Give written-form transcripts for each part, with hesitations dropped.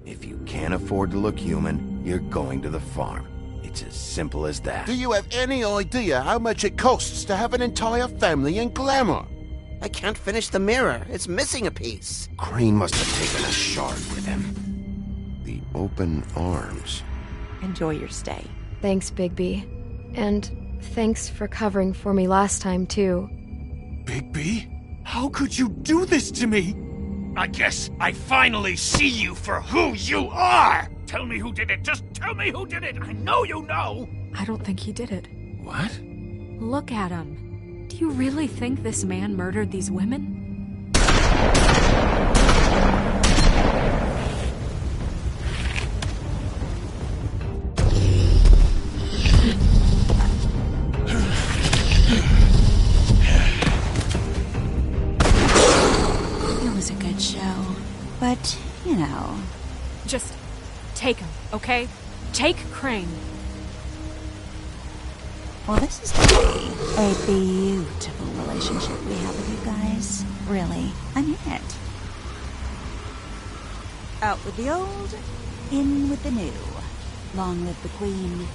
If you can't afford to look human, you're going to the farm. It's as simple as that. Do you have any idea how much it costs to have an entire family in glamour? I can't finish the mirror. It's missing a piece. Crane must have taken a shard with him. The open arms. Enjoy your stay. Thanks, Bigby. And thanks for covering for me last time, too. Bigby? How could you do this to me? I guess I finally see you for who you are! Tell me who did it! Just tell me who did it! I know you know! I don't think he did it. What? Look at him. Do you really think this man murdered these women? It was a good show. But, you know... Just take him, okay? Take Crane. Well, this is really a beautiful relationship we have with you guys. Really, I mean it. Out with the old, in with the new. Long live the Queen.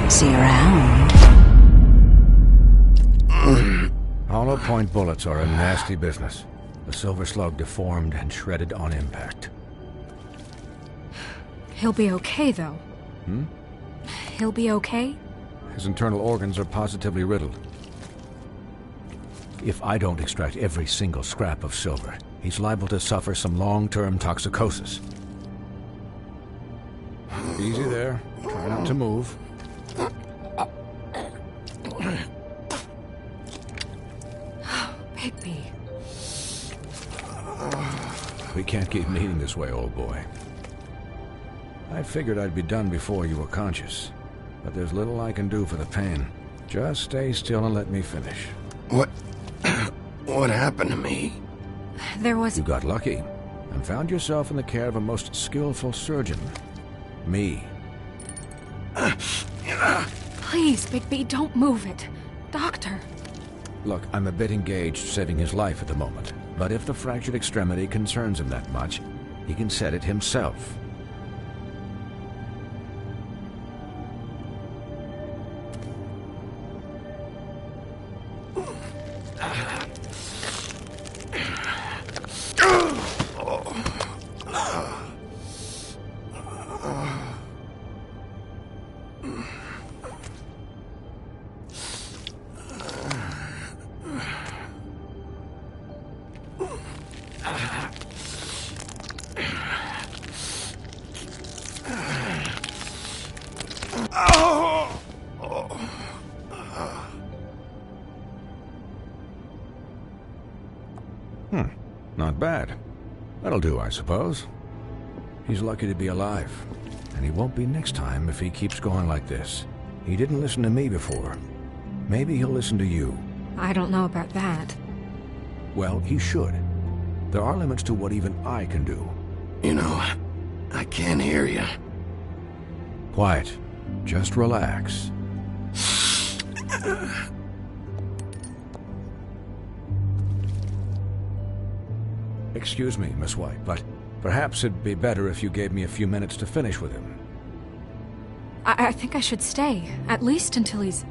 See you around. Hollow point bullets are a nasty business. The silver slug deformed and shredded on impact. He'll be okay, though. He'll be okay? His internal organs are positively riddled. If I don't extract every single scrap of silver, he's liable to suffer some long-term toxicosis. Easy there. Try not to move. Bigby. We can't keep meeting this way, old boy. I figured I'd be done before you were conscious, but there's little I can do for the pain. Just stay still and let me finish. What happened to me? There was... You got lucky and found yourself in the care of a most skillful surgeon. Me. Please, Bigby, don't move it. Doctor. Look, I'm a bit engaged saving his life at the moment, but if the fractured extremity concerns him that much, he can set it himself. Not bad. That'll do, I suppose. He's lucky to be alive, and he won't be next time if he keeps going like this. He didn't listen to me before. Maybe he'll listen to you. I don't know about that. Well, he should. There are limits to what even I can do. You know, I can't hear you. Quiet. Just relax. Excuse me, Miss White, but perhaps it'd be better if you gave me a few minutes to finish with him. I think I should stay, at least until he's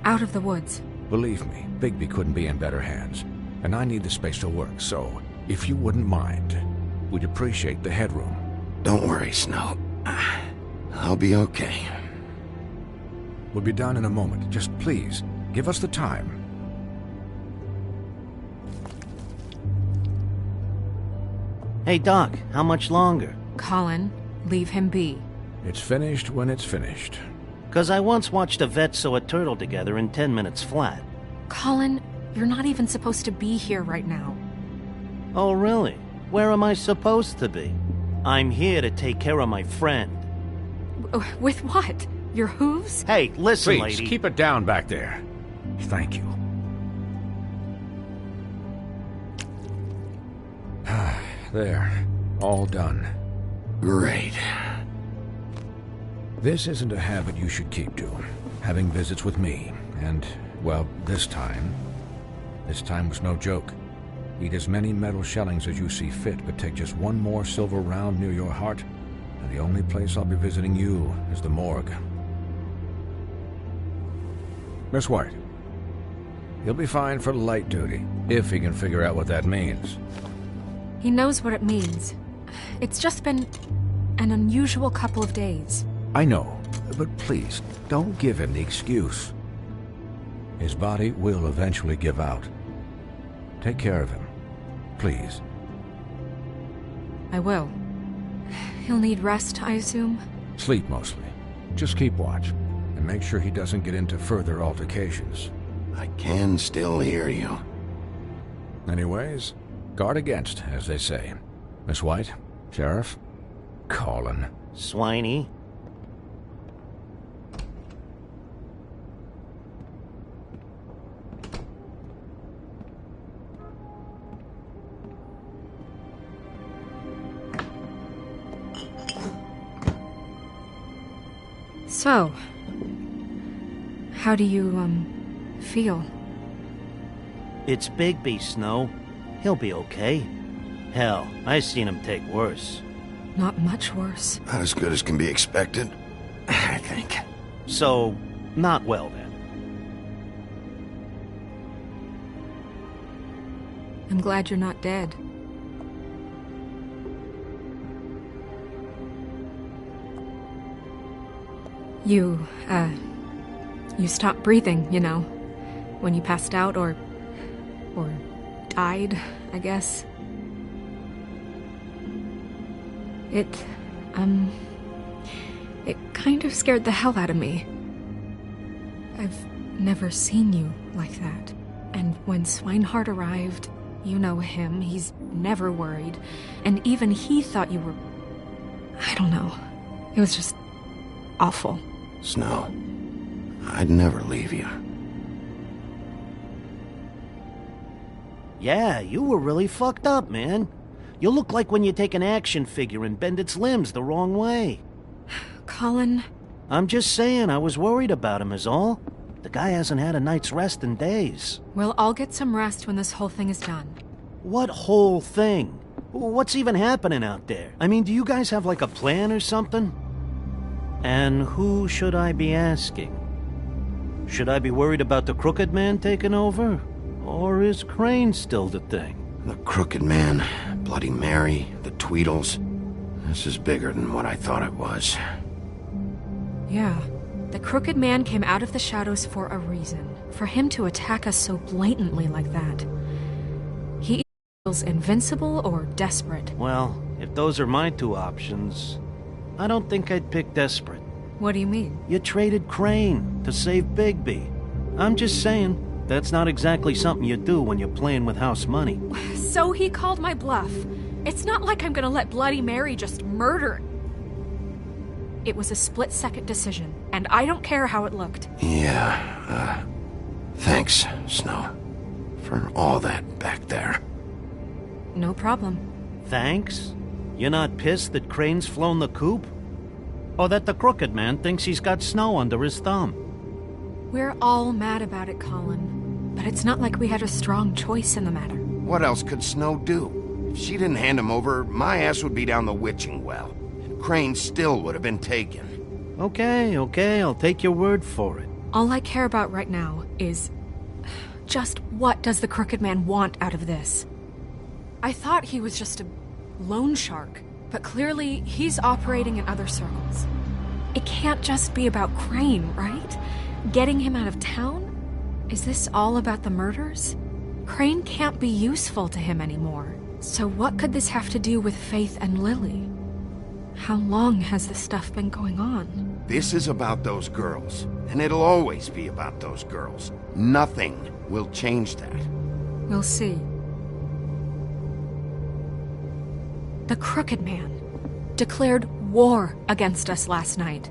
out of the woods. Believe me, Bigby couldn't be in better hands, and I need the space to work, so if you wouldn't mind, we'd appreciate the headroom. Don't worry, Snow. I'll be okay. We'll be done in a moment. Just please, give us the time. Hey, Doc, how much longer? Colin, leave him be. It's finished when it's finished. 'Cause I once watched a vet sew a turtle together in 10 minutes flat. Colin, you're not even supposed to be here right now. Oh, really? Where am I supposed to be? I'm here to take care of my friend. With what? Your hooves? Hey, listen, Please, lady. keep it down back there. Thank you. There. All done. Great. This isn't a habit you should keep to. Having visits with me. And, well, this time was no joke. Eat as many metal shellings as you see fit, but take just one more silver round near your heart, and the only place I'll be visiting you is the morgue. Miss White, he'll be fine for light duty, if he can figure out what that means. He knows what it means. It's just been an unusual couple of days. I know, but please, don't give him the excuse. His body will eventually give out. Take care of him, please. I will. He'll need rest, I assume? Sleep mostly. Just keep watch, and make sure he doesn't get into further altercations. I can still hear you. Anyways, guard against, as they say. Miss White, Sheriff, Colin. Swiney. So, how do you, feel? It's Bigby, Snow. He'll be okay. Hell, I seen him take worse. Not much worse. Not as good as can be expected, I think. So, not well then. I'm glad you're not dead. You stopped breathing, you know, when you passed out or died, I guess. It kind of scared the hell out of me. I've never seen you like that. And when Swinehart arrived, you know him, he's never worried. And even he thought you were... I don't know. It was just awful. Snow, I'd never leave you. Yeah, you were really fucked up, man. You look like when you take an action figure and bend its limbs the wrong way. Colin... I'm just saying, I was worried about him is all. The guy hasn't had a night's rest in days. Well, I'll get some rest when this whole thing is done. What whole thing? What's even happening out there? I mean, do you guys have like a plan or something? And who should I be asking? Should I be worried about the Crooked Man taking over? Or is Crane still the thing? The Crooked Man, Bloody Mary, the Tweedles. This is bigger than what I thought it was. Yeah. The Crooked Man came out of the shadows for a reason. For him to attack us so blatantly like that. He feels invincible or desperate. Well, if those are my two options, I don't think I'd pick desperate. What do you mean? You traded Crane to save Bigby. I'm just saying, that's not exactly something you do when you're playing with house money. So he called my bluff. It's not like I'm gonna let Bloody Mary just murder. It was a split-second decision, and I don't care how it looked. Yeah, thanks, Snow, for all that back there. No problem. Thanks? You're not pissed that Crane's flown the coop? Or that the Crooked Man thinks he's got Snow under his thumb? We're all mad about it, Colin. But it's not like we had a strong choice in the matter. What else could Snow do? If she didn't hand him over, my ass would be down the witching well. And Crane still would have been taken. Okay, I'll take your word for it. All I care about right now is... just what does the Crooked Man want out of this? I thought he was just a loan shark, but clearly he's operating in other circles. It can't just be about Crane, right? Getting him out of town? Is this all about the murders? Crane can't be useful to him anymore. So what could this have to do with Faith and Lily? How long has this stuff been going on? This is about those girls, and it'll always be about those girls. Nothing will change that. We'll see. The Crooked Man. declared war against us last night.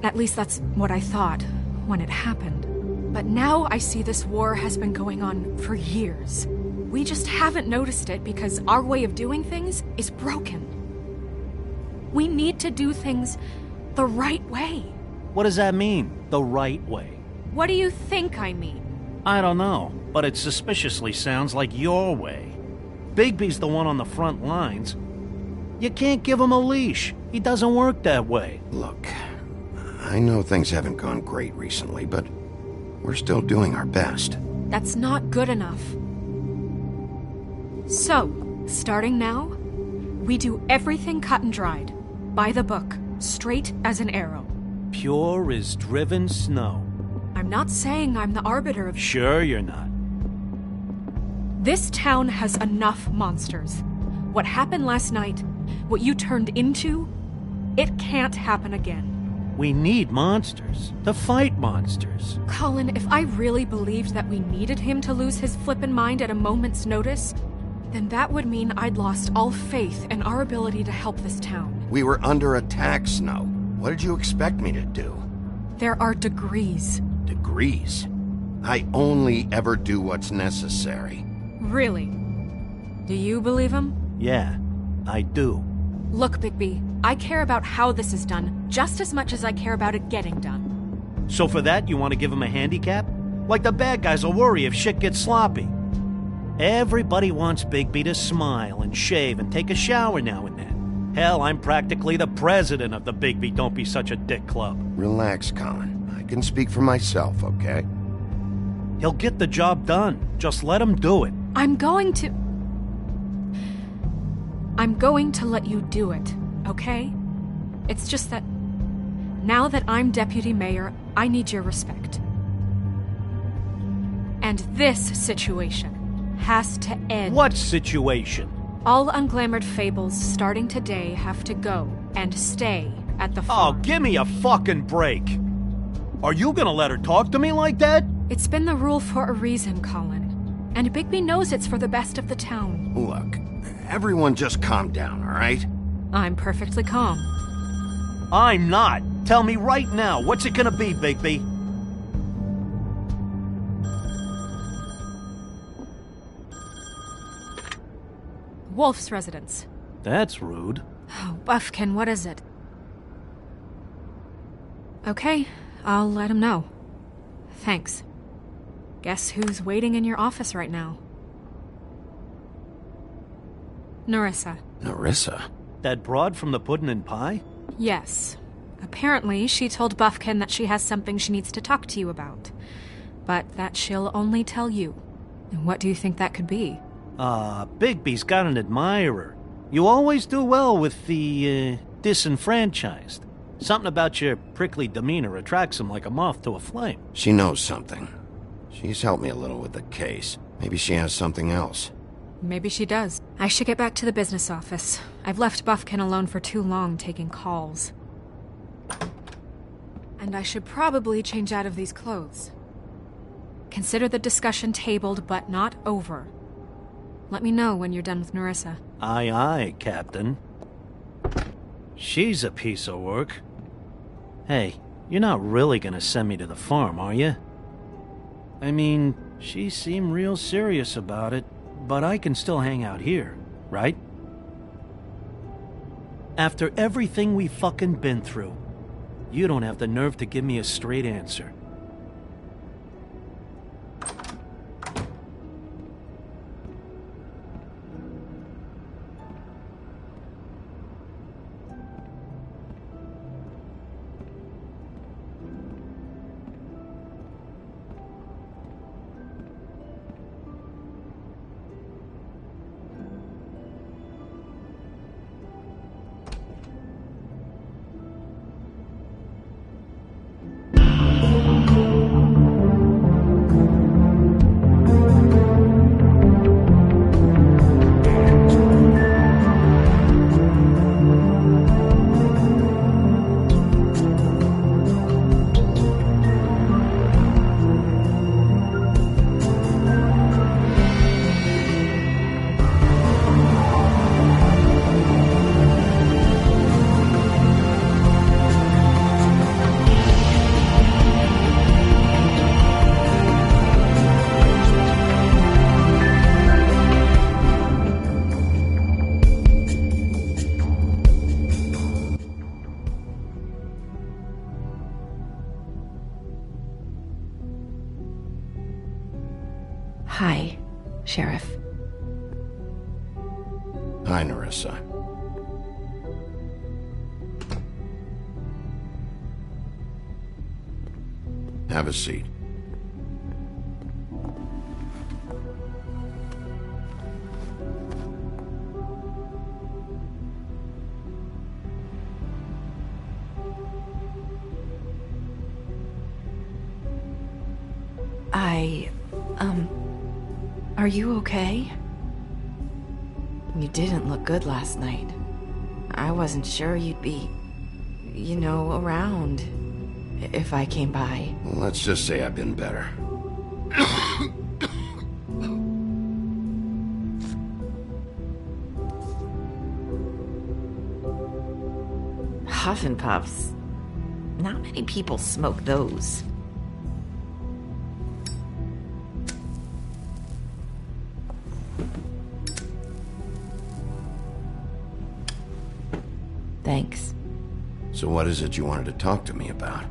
At least that's what I thought when it happened. But now I see this war has been going on for years. We just haven't noticed it because our way of doing things is broken. We need to do things the right way. What does that mean, the right way? What do you think I mean? I don't know, but it suspiciously sounds like your way. Bigby's the one on the front lines. You can't give him a leash. He doesn't work that way. Look, I know things haven't gone great recently, but we're still doing our best. That's not good enough. So, starting now, we do everything cut and dried, by the book, straight as an arrow. Pure as driven snow. I'm not saying I'm the arbiter of... Sure you're not. This town has enough monsters. What happened last night, what you turned into, it can't happen again. We need monsters to fight monsters. Colin, if I really believed that we needed him to lose his flippin' mind at a moment's notice, then that would mean I'd lost all faith in our ability to help this town. We were under attack, Snow. What did you expect me to do? There are degrees. Degrees? I only ever do what's necessary. Really? Do you believe him? Yeah, I do. Look, Bigby, I care about how this is done just as much as I care about it getting done. So for that, you want to give him a handicap? Like the bad guys will worry if shit gets sloppy. Everybody wants Bigby to smile and shave and take a shower now and then. Hell, I'm practically the president of the Bigby Don't Be Such a Dick Club. Relax, Colin. I can speak for myself, okay? He'll get the job done. Just let him do it. I'm going to let you do it, okay? It's just that now that I'm deputy mayor, I need your respect. And this situation has to end. What situation? All unglamored fables starting today have to go and stay at the Oh, farm. give me a fucking break. Are you gonna let her talk to me like that? It's been the rule for a reason, Colin. And Bigby knows it's for the best of the town. Look, everyone just calm down, all right? I'm perfectly calm. I'm not. Tell me right now, what's it gonna be, Bigby? Wolf's residence. That's rude. Oh, Buffkin, what is it? Okay, I'll let him know. Thanks. Guess who's waiting in your office right now? Nerissa. Nerissa? That broad from the puddin' and pie? Yes. Apparently, she told Buffkin that she has something she needs to talk to you about. But that she'll only tell you. And what do you think that could be? Bigby's got an admirer. You always do well with the, disenfranchised. Something about your prickly demeanor attracts him like a moth to a flame. She knows something. She's helped me a little with the case. Maybe she has something else. Maybe she does. I should get back to the business office. I've left Buffkin alone for too long taking calls. And I should probably change out of these clothes. Consider the discussion tabled but not over. Let me know when you're done with Nerissa. Aye, aye, Captain. She's a piece of work. Hey, you're not really gonna send me to the farm, are you? I mean, she seemed real serious about it, but I can still hang out here, right? After everything we fucking been through, you don't have the nerve to give me a straight answer. Sheriff. Hi, Nerissa. Have a seat. Are you okay? You didn't look good last night. I wasn't sure you'd be, around if I came by. Well, let's just say I've been better. Huff and Puffs. Not many people smoke those. Thanks. So what is it you wanted to talk to me about?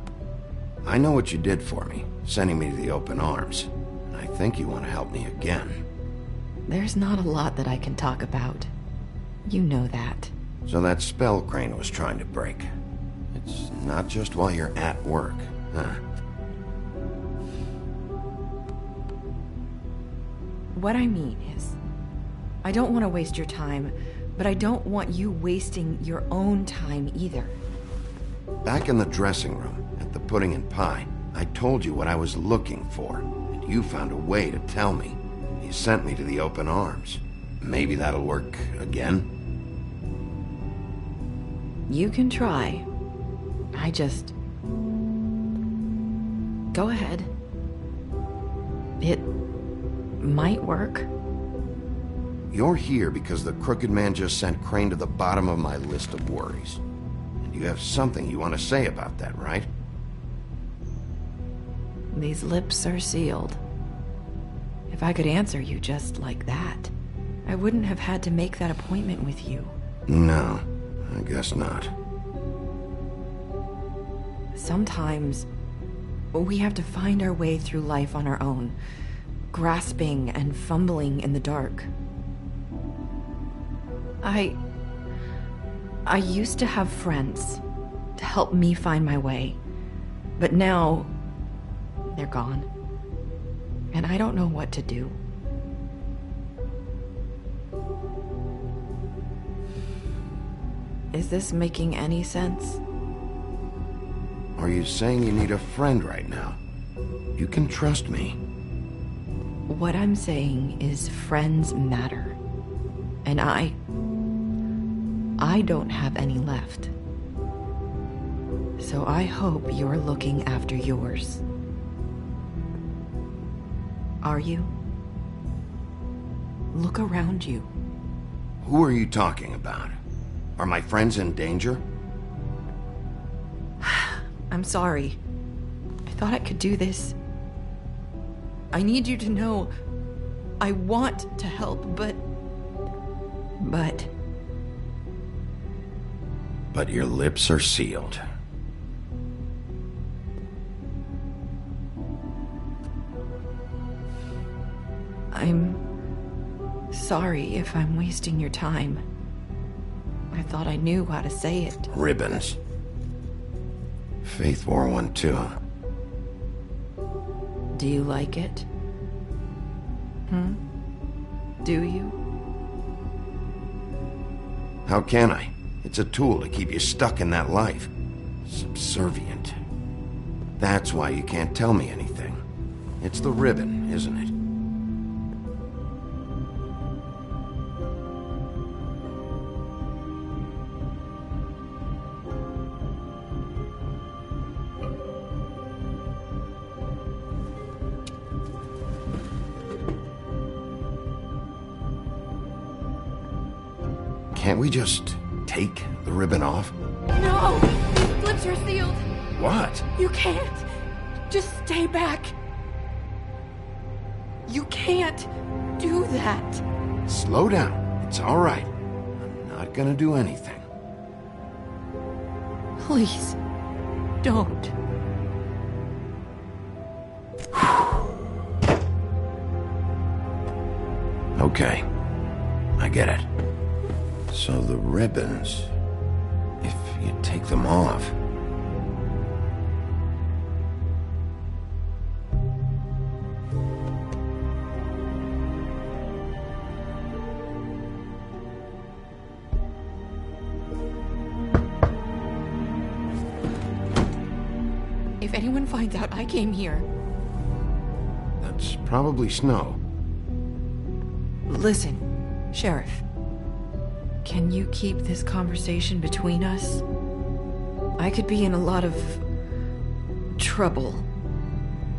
I know what you did for me, sending me to the open arms. And I think you want to help me again. There's not a lot that I can talk about. You know that. So that spell Crane was trying to break. It's not just while you're at work, huh? What I mean is, I don't want to waste your time, but I don't want you wasting your own time either. Back in the dressing room, at the pudding and pie, I told you what I was looking for, and you found a way to tell me. You sent me to the open arms. Maybe that'll work again? You can try. Go ahead. It might work. You're here because the Crooked Man just sent Crane to the bottom of my list of worries. And you have something you want to say about that, right? These lips are sealed. If I could answer you just like that, I wouldn't have had to make that appointment with you. No, I guess not. Sometimes we have to find our way through life on our own, grasping and fumbling in the dark. I used to have friends to help me find my way, but now they're gone, and I don't know what to do. Is this making any sense? Are you saying you need a friend right now? You can trust me. What I'm saying is friends matter, and I don't have any left. So I hope you're looking after yours. Are you? Look around you. Who are you talking about? Are my friends in danger? I'm sorry. I thought I could do this. I need you to know I want to help, but your lips are sealed. I'm sorry if I'm wasting your time. I thought I knew how to say it. Ribbons. Faith wore one too. Do you like it? Do you? How can I? It's a tool to keep you stuck in that life. Subservient. That's why you can't tell me anything. It's the ribbon, isn't it? Can't we just take the ribbon off? No! These lips are sealed. What? You can't. Just stay back. You can't do that. Slow down. It's all right. I'm not gonna do anything. Please, don't. Okay, I get it. So the ribbons, if you take them off... If anyone finds out I came here... That's probably Snow. Listen, Sheriff. Can you keep this conversation between us? I could be in a lot of... trouble.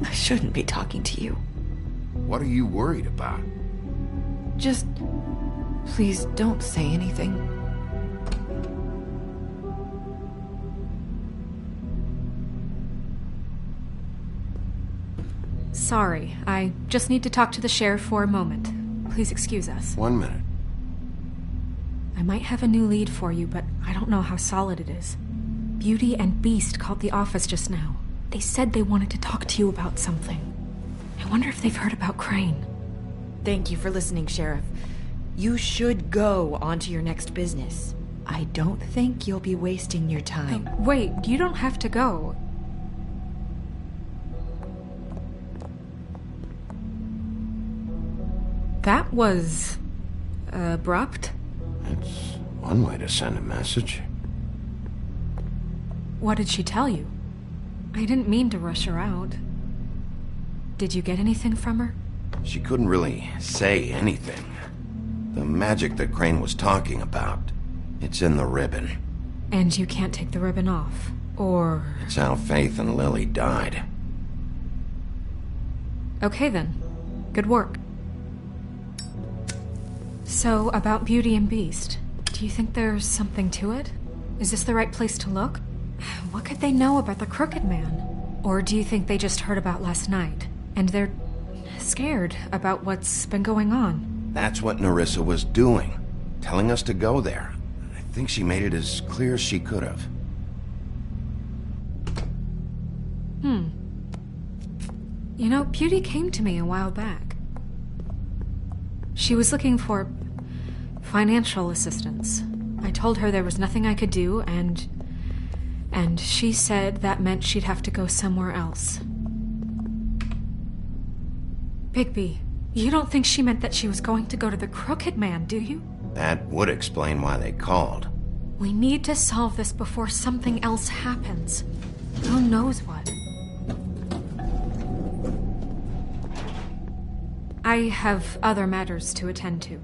I shouldn't be talking to you. What are you worried about? Just... please don't say anything. Sorry, I just need to talk to the sheriff for a moment. Please excuse us. 1 minute. I might have a new lead for you, but I don't know how solid it is. Beauty and Beast called the office just now. They said they wanted to talk to you about something. I wonder if they've heard about Crane. Thank you for listening, Sheriff. You should go on to your next business. I don't think you'll be wasting your time. Wait, you don't have to go. That was... abrupt? It's one way to send a message. What did she tell you? I didn't mean to rush her out. Did you get anything from her? She couldn't really say anything. The magic that Crane was talking about, it's in the ribbon. And you can't take the ribbon off, or... It's how Faith and Lily died. Okay then. Good work. So, about Beauty and Beast, do you think there's something to it? Is this the right place to look? What could they know about the Crooked Man? Or do you think they just heard about last night, and they're scared about what's been going on? That's what Nerissa was doing, telling us to go there. I think she made it as clear as she could have. You know, Beauty came to me a while back. She was looking for financial assistance. I told her there was nothing I could do, and she said that meant she'd have to go somewhere else. Bigby, you don't think she meant that she was going to go to the Crooked Man, do you? That would explain why they called. We need to solve this before something else happens. Who knows what? I have other matters to attend to.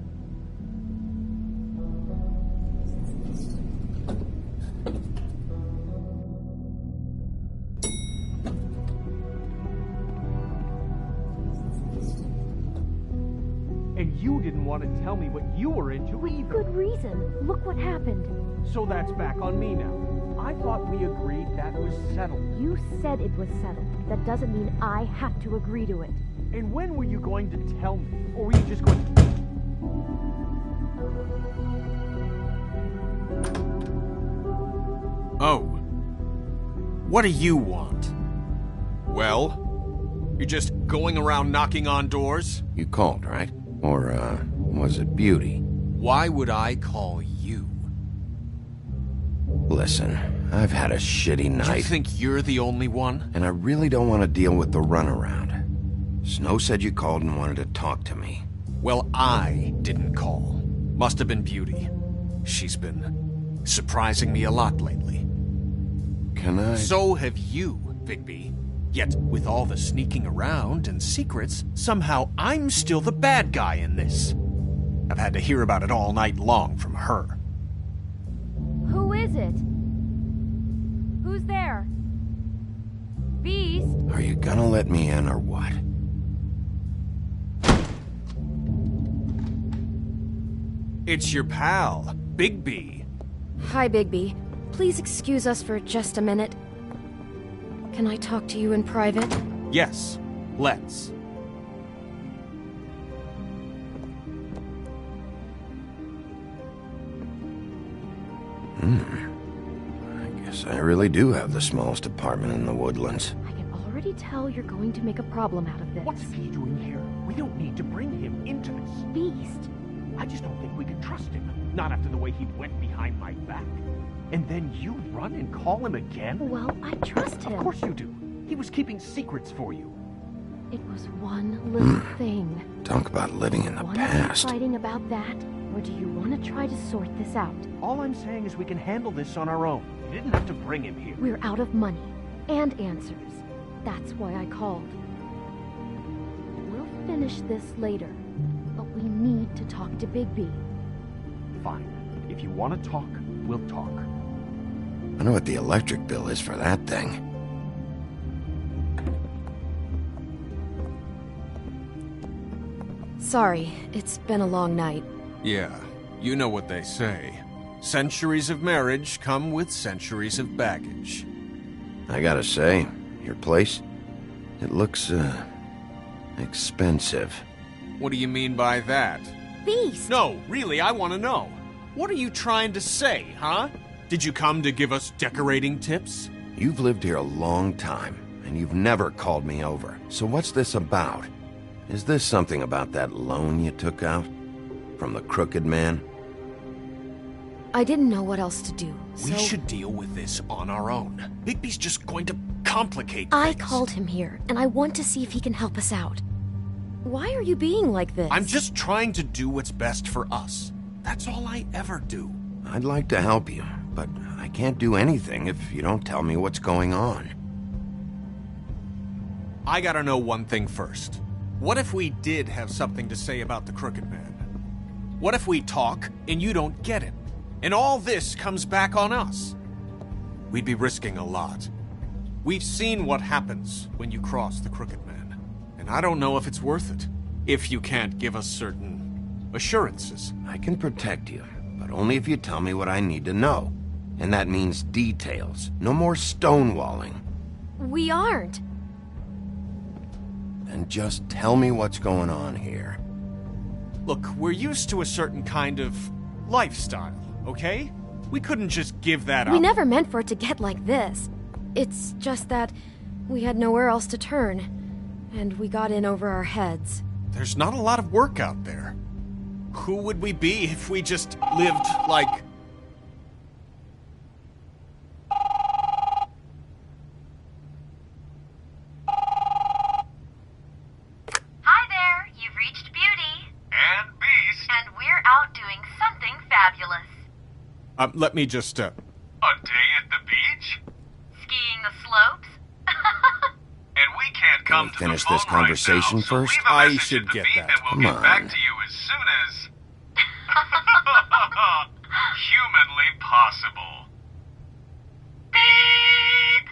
And you didn't want to tell me what you were into either. Good reason. Look what happened. So that's back on me now. I thought we agreed that was settled. You said it was settled. That doesn't mean I have to agree to it. And when were you going to tell me? Or were you just going to... Oh. What do you want? Well? You're just going around knocking on doors? You called, right? Or, was it Beauty? Why would I call you? Listen, I've had a shitty night. You think you're the only one? And I really don't want to deal with the runaround. Snow said you called and wanted to talk to me. Well, I didn't call. Must have been Beauty. She's been surprising me a lot lately. Can I... So have you, Bigby. Yet, with all the sneaking around and secrets, somehow I'm still the bad guy in this. I've had to hear about it all night long from her. Who is it? Who's there? Beast? Are you gonna let me in or what? It's your pal, Bigby. Hi, Bigby. Please excuse us for just a minute. Can I talk to you in private? Yes, let's. I guess I really do have the smallest apartment in the Woodlands. I can already tell you're going to make a problem out of this. What's he doing here? We don't need to bring him into this. Beast? I just don't think we can trust him. Not after the way he went behind my back. And then you run and call him again? Well, I trust him. Of course you do. He was keeping secrets for you. It was one little thing. Talk about living in the Want past. to keep fighting about that? Or do you want to try to sort this out? All I'm saying is we can handle this on our own. You didn't have to bring him here. We're out of money and answers. That's why I called. We'll finish this later, but we need to talk to Bigby. Fine. If you want to talk, we'll talk. I know what the electric bill is for that thing. Sorry, it's been a long night. Yeah, you know what they say. Centuries of marriage come with centuries of baggage. I gotta say, your place, it looks, expensive. What do you mean by that? Beast! No, really, I want to know. What are you trying to say, huh? Did you come to give us decorating tips? You've lived here a long time, and you've never called me over. So what's this about? Is this something about that loan you took out? From the crooked man? I didn't know what else to do, We so should deal with this on our own. Bigby's just going to complicate I things. called him here, and I want to see if he can help us out. Why are you being like this? I'm just trying to do what's best for us. That's all I ever do. I'd like to help you, but I can't do anything if you don't tell me what's going on. I gotta know one thing first. What if we did have something to say about the Crooked Man? What if we talk and you don't get it? And all this comes back on us? We'd be risking a lot. We've seen what happens when you cross the Crooked Man. And I don't know if it's worth it. If you can't give us certain assurances. I can protect you, but only if you tell me what I need to know. And that means details. No more stonewalling. We aren't. And just tell me what's going on here. Look, we're used to a certain kind of lifestyle, okay? We couldn't just give that up. We never meant for it to get like this. It's just that we had nowhere else to turn, and we got in over our heads. There's not a lot of work out there. Who would we be if we just lived like... Hi there, you've reached Beauty. And Beast. And we're out doing something fabulous. let me just, A day at the beach? Skiing the slopes. And we can't Can come we to finish the phone this conversation right now, so first? leave a I message should at the get beep that. And we'll Come get back on. to you as soon as... humanly possible. Beep!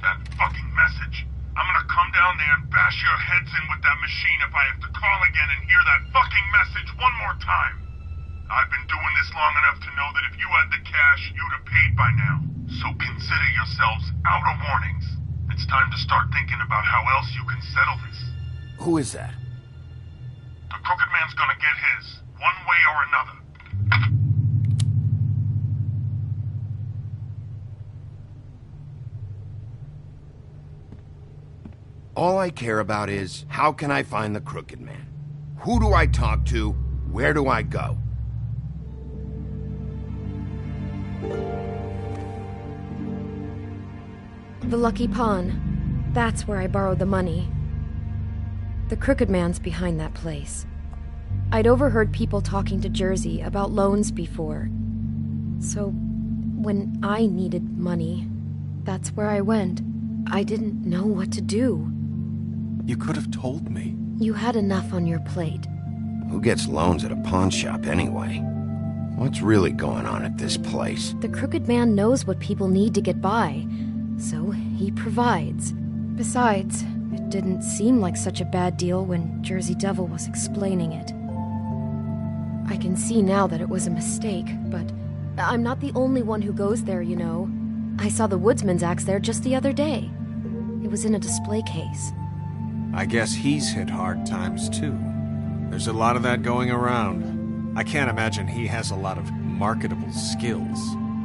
That fucking message. I'm gonna come down there and bash your heads in with that machine if I have to call again and hear that fucking message one more time. I've been doing this long enough to know that if you had the cash, you'd have paid by now. So consider yourselves out of warnings. It's time to start thinking about how else you can settle this. Who is that? The Crooked Man's gonna get his, one way or another. All I care about is, how can I find the Crooked Man? Who do I talk to? Where do I go? The Lucky Pawn. That's where I borrowed the money. The Crooked Man's behind that place. I'd overheard people talking to Jersey about loans before. So, when I needed money, that's where I went. I didn't know what to do. You could have told me. You had enough on your plate. Who gets loans at a pawn shop anyway? What's really going on at this place? The Crooked Man knows what people need to get by, so he provides. Besides, it didn't seem like such a bad deal when Jersey Devil was explaining it. I can see now that it was a mistake, but I'm not the only one who goes there, you know. I saw the Woodsman's axe there just the other day. It was in a display case. I guess he's hit hard times too. There's a lot of that going around. I can't imagine he has a lot of marketable skills.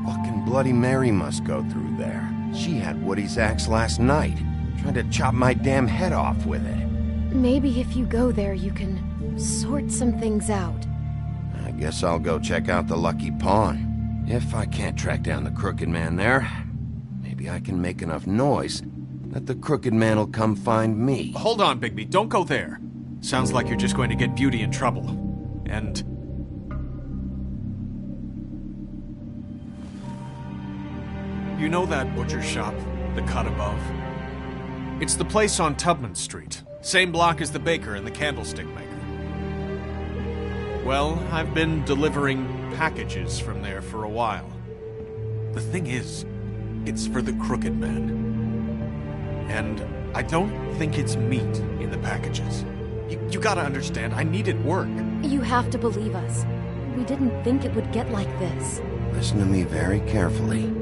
Fucking Bloody Mary must go through there. She had Woody's axe last night. Tried to chop my damn head off with it. Maybe if you go there, you can sort some things out. I guess I'll go check out the Lucky Pawn. If I can't track down the Crooked Man there, maybe I can make enough noise that the Crooked Man will come find me. Hold on, Bigby. Don't go there. Sounds like you're just going to get Beauty in trouble. And... you know that butcher shop, the cut above? It's the place on Tubman Street. Same block as the baker and the candlestick maker. Well, I've been delivering packages from there for a while. The thing is, it's for the Crooked Man. And I don't think it's meat in the packages. You gotta understand, I needed work. You have to believe us. We didn't think it would get like this. Listen to me very carefully.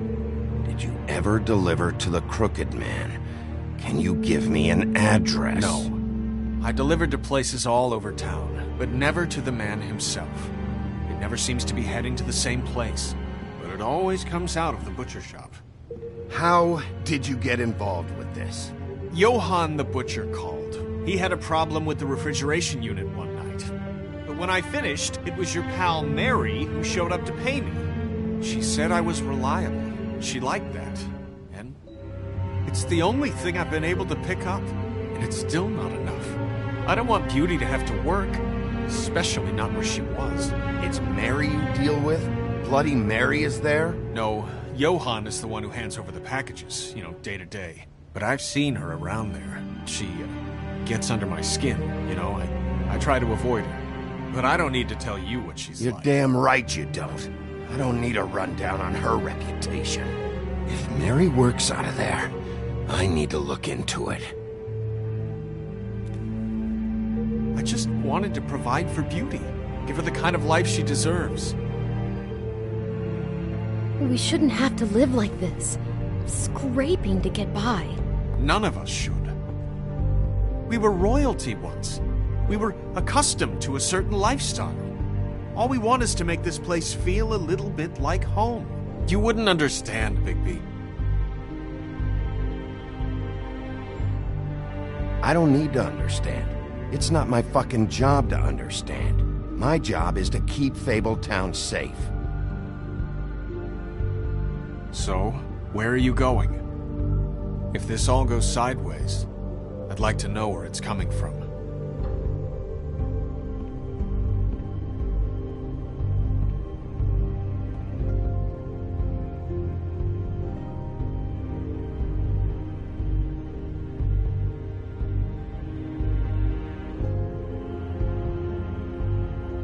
Did you ever deliver to the Crooked Man? Can you give me an address? No. I delivered to places all over town, but never to the man himself. It never seems to be heading to the same place, but it always comes out of the butcher shop. How did you get involved with this? Johann the butcher called. He had a problem with the refrigeration unit one night. But when I finished, it was your pal Mary who showed up to pay me. She said I was reliable. She liked that. And it's the only thing I've been able to pick up, and it's still not enough. I don't want Beauty to have to work, especially not where she was. It's Mary you deal with? Bloody Mary is there? No, Johann is the one who hands over the packages, day to day. But I've seen her around there. She gets under my skin, I try to avoid her. But I don't need to tell you what she's like. You're damn right you don't. I don't need a rundown on her reputation. If Mary works out of there, I need to look into it. I just wanted to provide for Beauty. Give her the kind of life she deserves. We shouldn't have to live like this, scraping to get by. None of us should. We were royalty once. We were accustomed to a certain lifestyle. All we want is to make this place feel a little bit like home. You wouldn't understand, Bigby. I don't need to understand. It's not my fucking job to understand. My job is to keep fabletown safe. So, where are you going? If this all goes sideways, I'd like to know where it's coming from.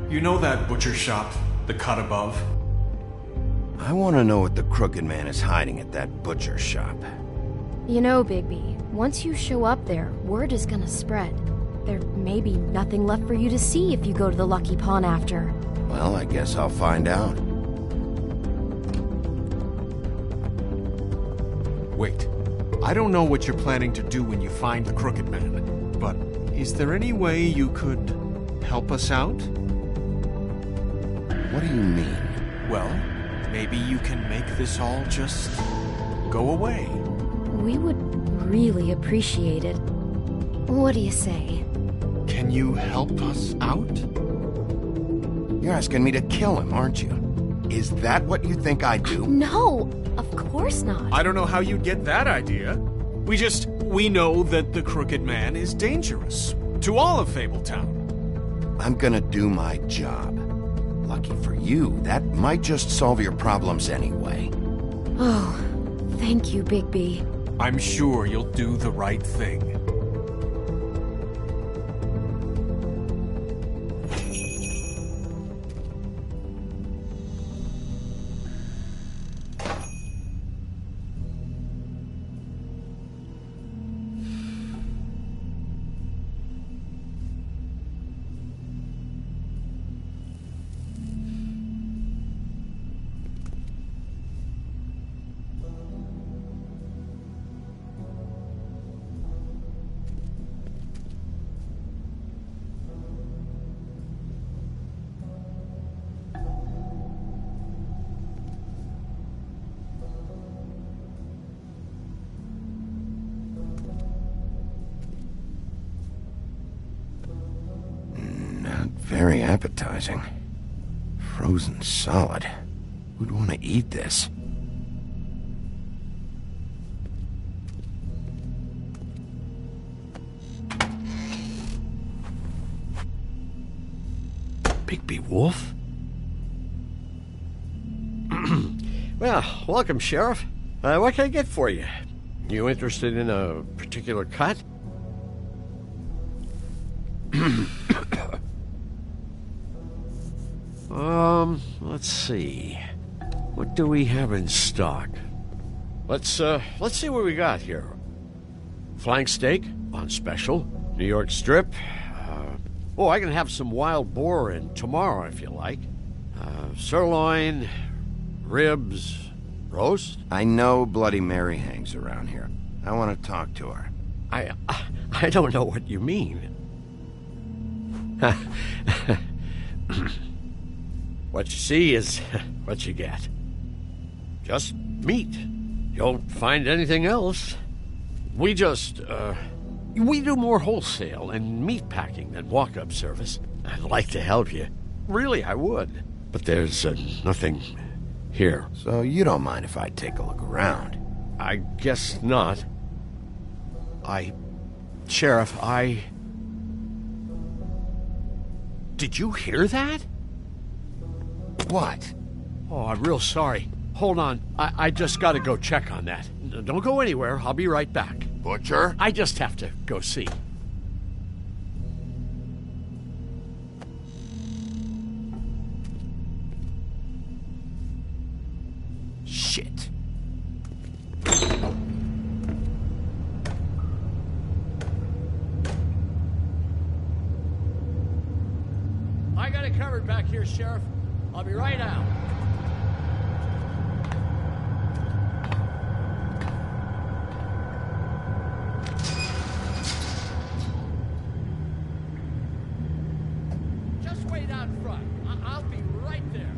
You know that butcher shop, the cut above? I want to know what the Crooked Man is hiding at that butcher shop. You know, Bigby, once you show up there, word is gonna spread. There may be nothing left for you to see if you go to the Lucky Pawn after. Well, I guess I'll find out. Wait. I don't know what you're planning to do when you find the Crooked Man, but is there any way you could help us out? What do you mean? Well, maybe you can make this all just go away. We would really appreciate it. What do you say? Can you help us out? You're asking me to kill him, aren't you? Is that what you think I do? No, of course not. I don't know how you'd get that idea. We know that the Crooked Man is dangerous. To all of Fabletown. I'm gonna do my job. Lucky for you, that might just solve your problems anyway. Oh, thank you, Bigby. I'm sure you'll do the right thing. appetizing. Frozen solid. Who'd want to eat this? Bigby Wolf? Well, welcome, Sheriff. What can I get for you? You interested in a particular cut? Let's see. What do we have in stock? Let's see what we got here. Flank steak on special. New York strip. I can have some wild boar in tomorrow if you like. Sirloin, ribs, roast. I know Bloody Mary hangs around here. I want to talk to her. I don't know what you mean. What you see is what you get. Just meat. You don't find anything else. We do more wholesale and meat packing than walk-up service. I'd like to help you. Really, I would. But there's nothing here. So you don't mind if I take a look around? I guess not. Sheriff, Did you hear that? What? Oh, I'm real sorry. Hold on. I just gotta go check on that. Don't go anywhere. I'll be right back. Butcher? I just have to go see. Shit. I got it covered back here, Sheriff. I'll be right out. Just wait out front. I'll be right there.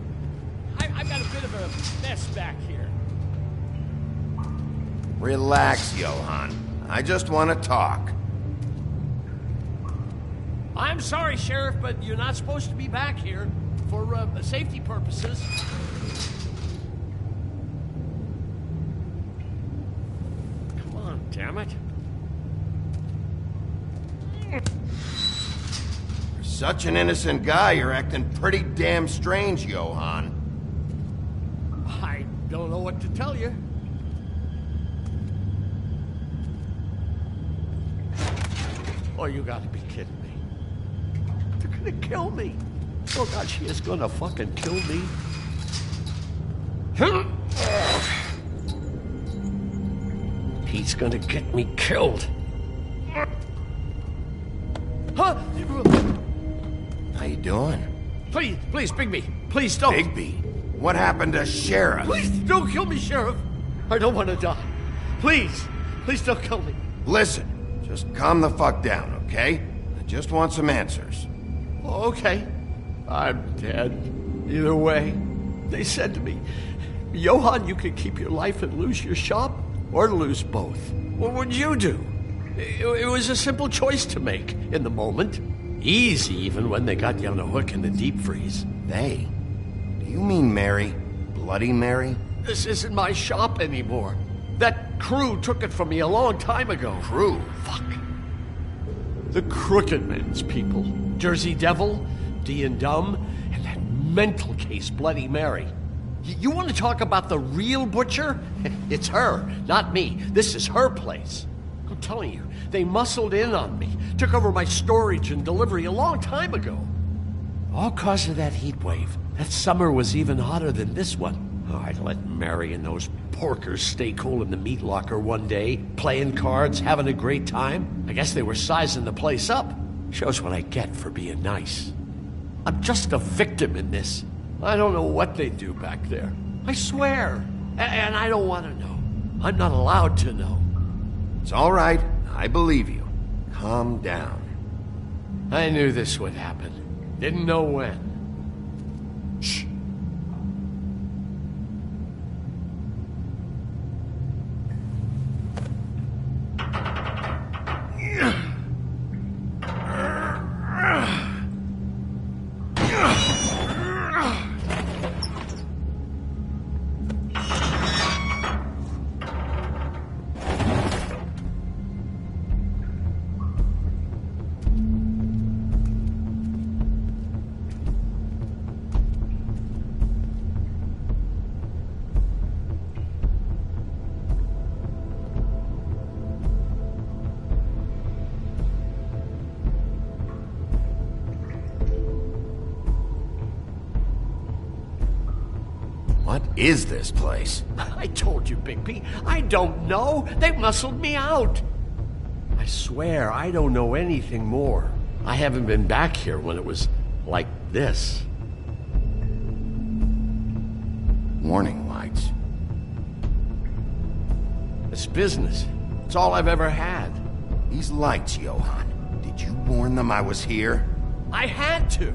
I've got a bit of a mess back here. Relax, Johann. I just want to talk. I'm sorry, Sheriff, but you're not supposed to be back here for safety purposes. Come on, damn it. For such an innocent guy, you're acting pretty damn strange, Johann. I don't know what to tell you. Oh, you gotta be kidding me. They're gonna kill me. Oh, God, she is gonna fucking kill me. He's gonna get me killed. Huh? How you doing? Please, Bigby. Please don't. Bigby? What happened to Sheriff? Please don't kill me, Sheriff. I don't want to die. Please don't kill me. Listen, just calm the fuck down, okay? I just want some answers. Okay. I'm dead. Either way. They said to me, Johann, you can keep your life and lose your shop, or lose both. What would you do? It was a simple choice to make in the moment. Easy, even when they got you on a hook in the deep freeze. They? Do you mean Mary? Bloody Mary? This isn't my shop anymore. That crew took it from me a long time ago. Crew? Fuck. The Crooked Man's people. Jersey Devil, D and Dumb, and that mental case, Bloody Mary. You want to talk about the real butcher? It's her, not me. This is her place. I'm telling you, they muscled in on me, took over my storage and delivery a long time ago. All cause of that heat wave. That summer was even hotter than this one. Oh, I'd let Mary and those porkers stay cool in the meat locker one day, playing cards, having a great time. I guess they were sizing the place up. Shows what I get for being nice. I'm just a victim in this. I don't know what they do back there. I swear. And I don't want to know. I'm not allowed to know. It's all right. I believe you. Calm down. I knew this would happen. Didn't know when. Shh. What is this place? I told you, Bigby. I don't know. They muscled me out. I swear, I don't know anything more. I haven't been back here when it was like this. Warning lights. It's business. It's all I've ever had. These lights, Johann. Did you warn them I was here? I had to.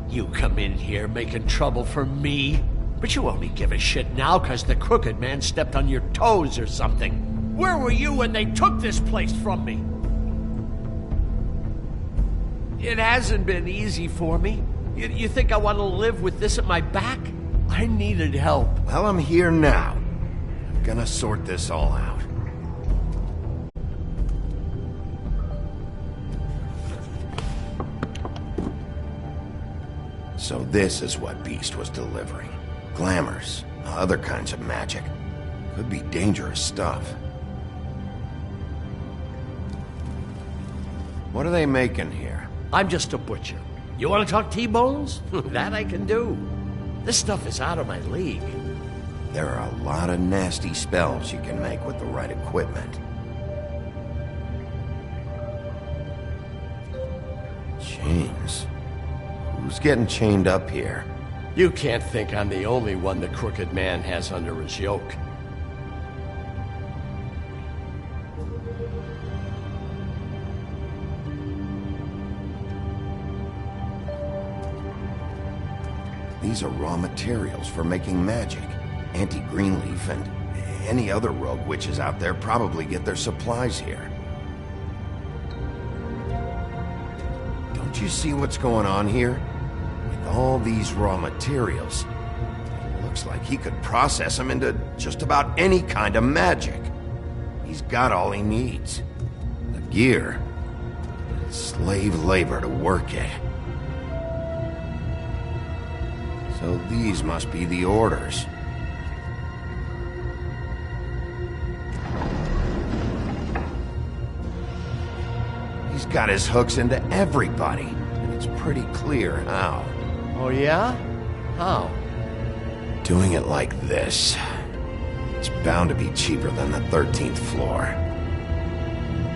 You come in here making trouble for me, but you only give a shit now because the Crooked Man stepped on your toes or something. Where were you when they took this place from me? It hasn't been easy for me. You think I want to live with this at my back? I needed help. Well, I'm here now. I'm gonna sort this all out. So this is what Beast was delivering. Glamours, other kinds of magic. Could be dangerous stuff. What are they making here? I'm just a butcher. You want to talk T-bones? That I can do. This stuff is out of my league. There are a lot of nasty spells you can make with the right equipment. Chains. Who's getting chained up here? You can't think I'm the only one the Crooked Man has under his yoke. These are raw materials for making magic. Auntie Greenleaf and any other rogue witches out there probably get their supplies here. Don't you see what's going on here? With all these raw materials, it looks like he could process them into just about any kind of magic. He's got all he needs. The gear, slave labor to work it. So these must be the orders. He's got his hooks into everybody, and it's pretty clear how. Oh yeah? How? Doing it like this. It's bound to be cheaper than the 13th floor.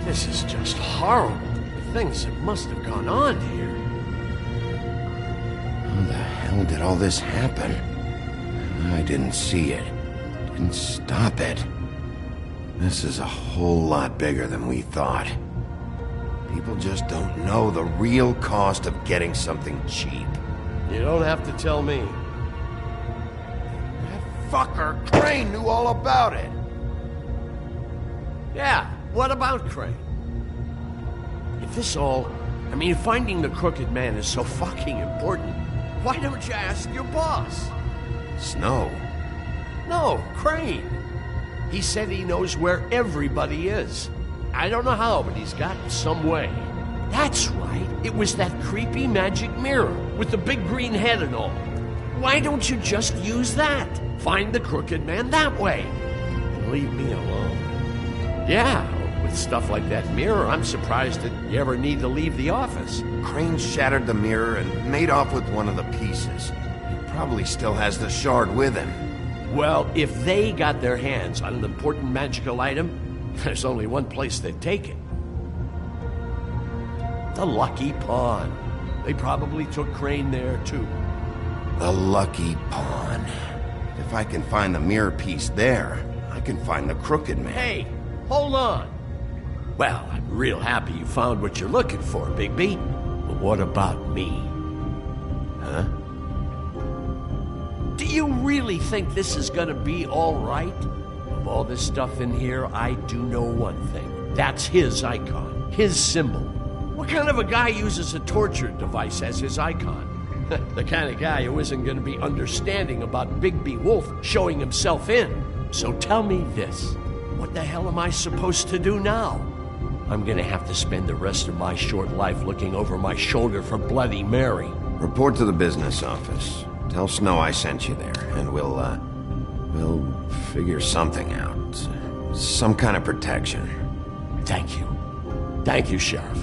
This is just horrible. The things that must have gone on here. How the hell did all this happen? I didn't see it. Didn't stop it. This is a whole lot bigger than we thought. People just don't know the real cost of getting something cheap. You don't have to tell me. That fucker Crane knew all about it. Yeah, what about Crane? If this all... finding the Crooked Man is so fucking important, why don't you ask your boss? Snow? No, Crane. He said he knows where everybody is. I don't know how, but he's got some way. That's right. It was that creepy magic mirror with the big green head and all. Why don't you just use that? Find the Crooked Man that way. And leave me alone. Yeah, with stuff like that mirror, I'm surprised that you ever need to leave the office. Crane shattered the mirror and made off with one of the pieces. He probably still has the shard with him. Well, if they got their hands on an important magical item, there's only one place they'd take it. The Lucky Pawn. They probably took Crane there, too. The Lucky Pawn. If I can find the mirror piece there, I can find the Crooked Man. Hey, hold on. Well, I'm real happy you found what you're looking for, Bigby. But what about me? Huh? Do you really think this is gonna be all right? Of all this stuff in here, I do know one thing. That's his icon, his symbol. What kind of a guy uses a torture device as his icon? The kind of guy who isn't going to be understanding about Bigby Wolf showing himself in. So tell me this. What the hell am I supposed to do now? I'm going to have to spend the rest of my short life looking over my shoulder for Bloody Mary. Report to the business office. Tell Snow I sent you there, and we'll figure something out. Some kind of protection. Thank you. Thank you, Sheriff.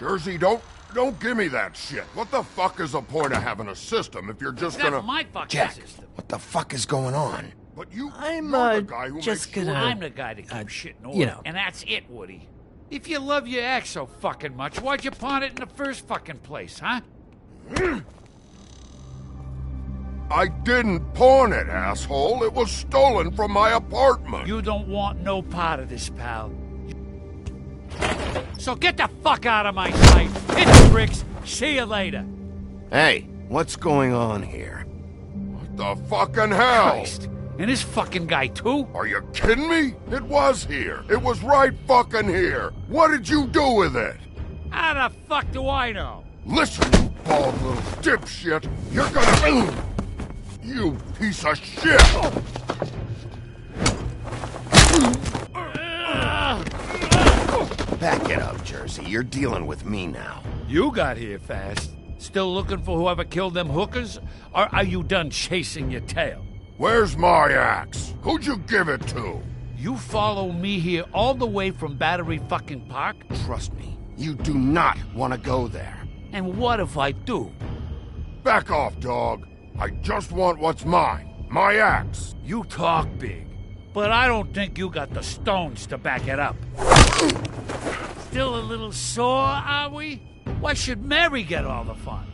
Jersey, don't give me that shit. What the fuck is the point of having a system if you're just gonna... That's my fucking Jack, system. what the fuck is going on? But you're the guy who Just makes gonna... sure... I'm the guy that keeps shit in order. you know. And that's it, Woody. If you love your ex so fucking much, why'd you pawn it in the first fucking place, huh? I didn't pawn it, asshole. It was stolen from my apartment. You don't want no part of this, pal. So get the fuck out of my sight. Hit the bricks. See you later. Hey, what's going on here? What the fucking hell? Christ. And this fucking guy, too? Are you kidding me? It was here. It was right fucking here. What did you do with it? How the fuck do I know? Listen, you bald little dipshit. You're gonna... You piece of shit! Back it up, Jersey. You're dealing with me now. You got here fast. Still looking for whoever killed them hookers? Or are you done chasing your tail? Where's my axe? Who'd you give it to? You follow me here all the way from Battery fucking Park? Trust me, you do not want to go there. And what if I do? Back off, dog. I just want what's mine. My axe. You talk big, but I don't think you got the stones to back it up. Still a little sore, are we? Why should Mary get all the fun?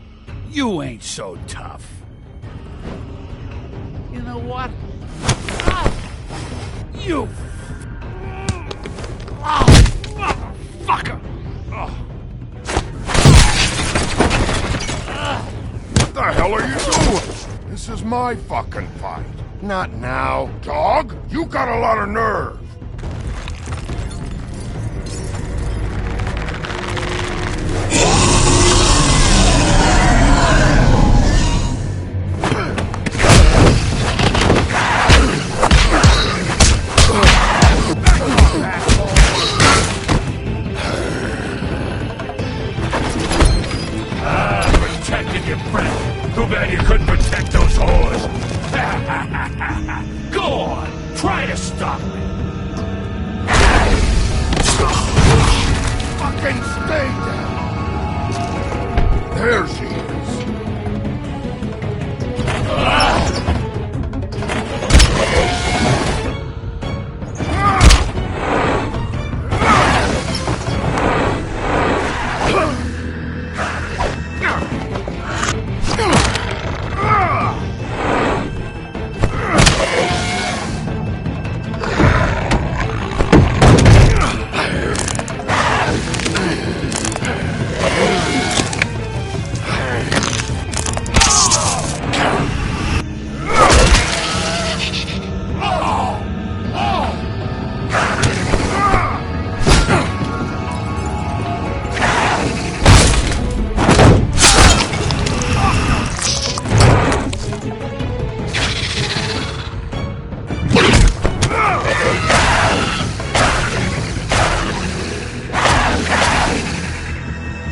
You ain't so tough. You know what? You... motherfucker! What the hell are you doing? This is my fucking fight. Not now. Dog, you got a lot of nerve. Protected your friend. Too bad you couldn't protect those whores. Go on, try to stop me. Fucking stay down. There she is.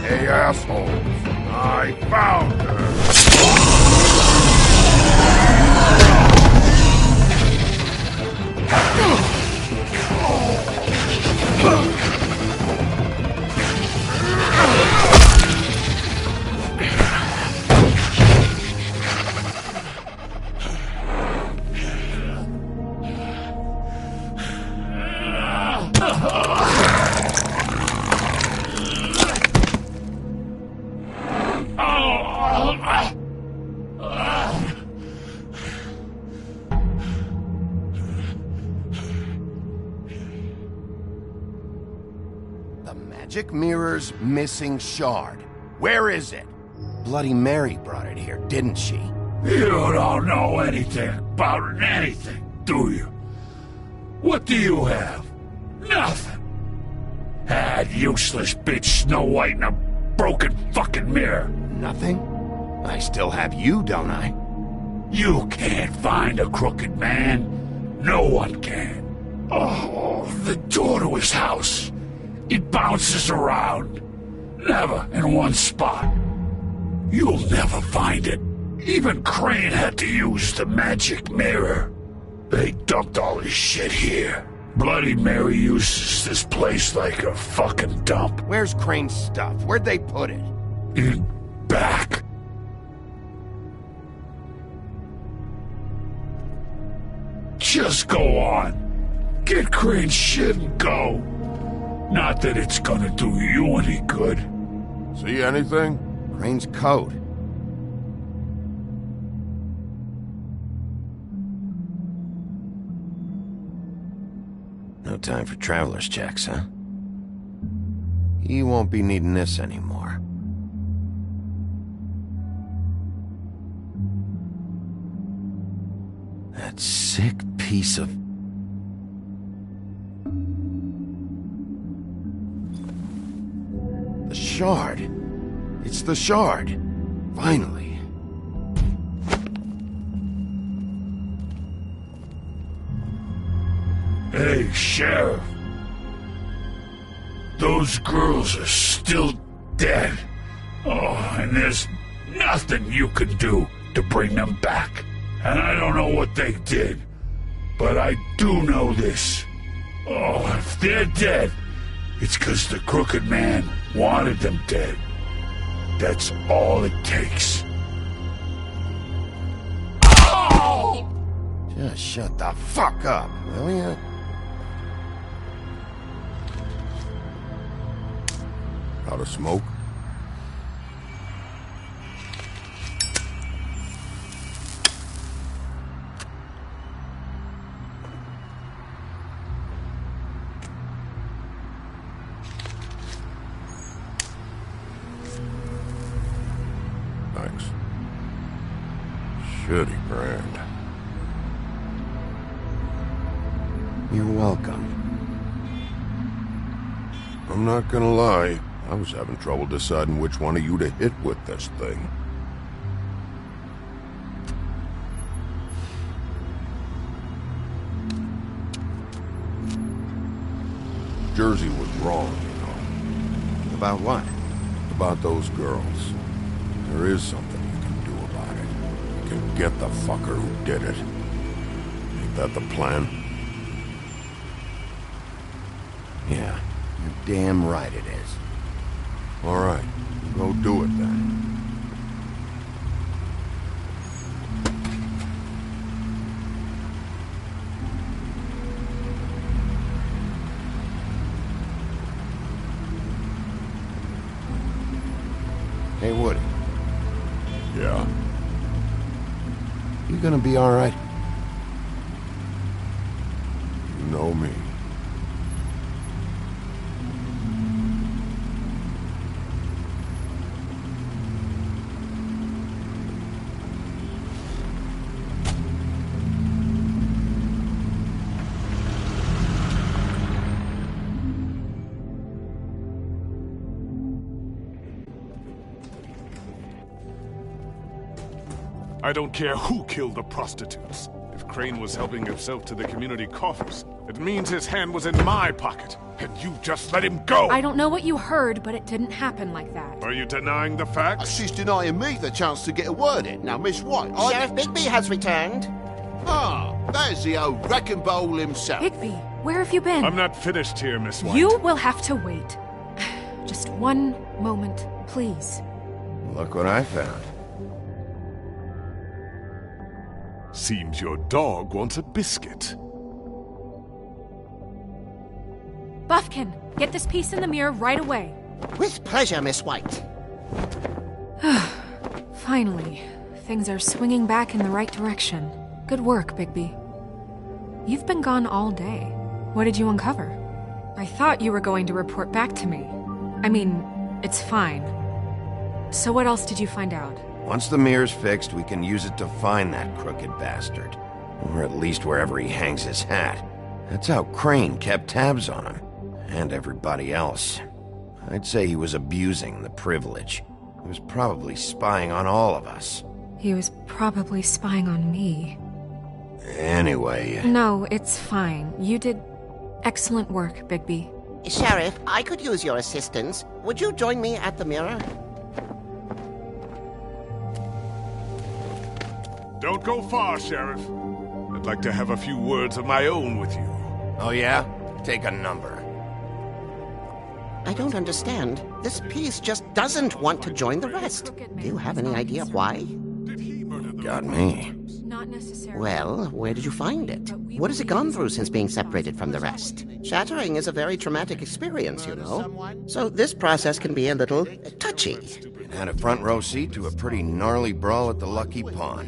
Hey, assholes. I found her. The magic mirror's missing shard. Where is it? Bloody Mary brought it here, didn't she? You don't know anything about anything, do you? What do you have? Nothing. That useless bitch Snow White in a broken fucking mirror. Nothing? I still have you, don't I? You can't find a crooked man. No one can. Oh, the door to his house. It bounces around. Never in one spot. You'll never find it. Even Crane had to use the magic mirror. They dumped all his shit here. Bloody Mary uses this place like a fucking dump. Where's Crane's stuff? Where'd they put it? In back. Just go on. Get Crane's shit and go. Not that it's gonna do you any good. See anything? Crane's coat. No time for traveler's checks, huh? He won't be needing this anymore. That sick piece of... The shard. It's the shard. Finally. Hey, Sheriff. Those girls are still dead. Oh, and there's nothing you can do to bring them back. And I don't know what they did, but I do know this. Oh, if they're dead, it's 'cause the Crooked Man wanted them dead. That's all it takes. Oh! Just shut the fuck up, will ya? Out of smoke? Thanks. Shitty brand. You're welcome. I'm not gonna lie. I was having trouble deciding which one of you to hit with this thing. Jersey was wrong, you know. About what? About those girls. There is something you can do about it. You can get the fucker who did it. Ain't that the plan? Yeah, you're damn right it is. All right, go do it then. Hey, Woody. Yeah? You gonna be all right? You know me. I don't care who killed the prostitutes. If Crane was helping himself to the community coffers, it means his hand was in my pocket, and you just let him go! I don't know what you heard, but it didn't happen like that. Are you denying the facts? She's denying me the chance to get a word in. Now, Miss White, Sheriff Bigby has returned. Ah, there's the old wrecking bowl himself. Bigby, where have you been? I'm not finished here, Miss White. You will have to wait. Just one moment, please. Look what I found. Seems your dog wants a biscuit. Buffkin, get this piece in the mirror right away. With pleasure, Miss White. Finally, things are swinging back in the right direction. Good work, Bigby. You've been gone all day. What did you uncover? I thought you were going to report back to me. I mean, it's fine. So what else did you find out? Once the mirror's fixed, we can use it to find that crooked bastard. Or at least wherever he hangs his hat. That's how Crane kept tabs on him. And everybody else. I'd say he was abusing the privilege. He was probably spying on all of us. He was probably spying on me. Anyway... No, it's fine. You did excellent work, Bigby. Sheriff, I could use your assistance. Would you join me at the mirror? Don't go far, Sheriff. I'd like to have a few words of my own with you. Oh yeah? Take a number. I don't understand. This piece just doesn't want to join the rest. Do you have any idea why? Got me. Not necessarily. Well, where did you find it? What has it gone through since being separated from the rest? Shattering is a very traumatic experience, you know. So this process can be a little touchy. It had a front row seat to a pretty gnarly brawl at the Lucky Pawn.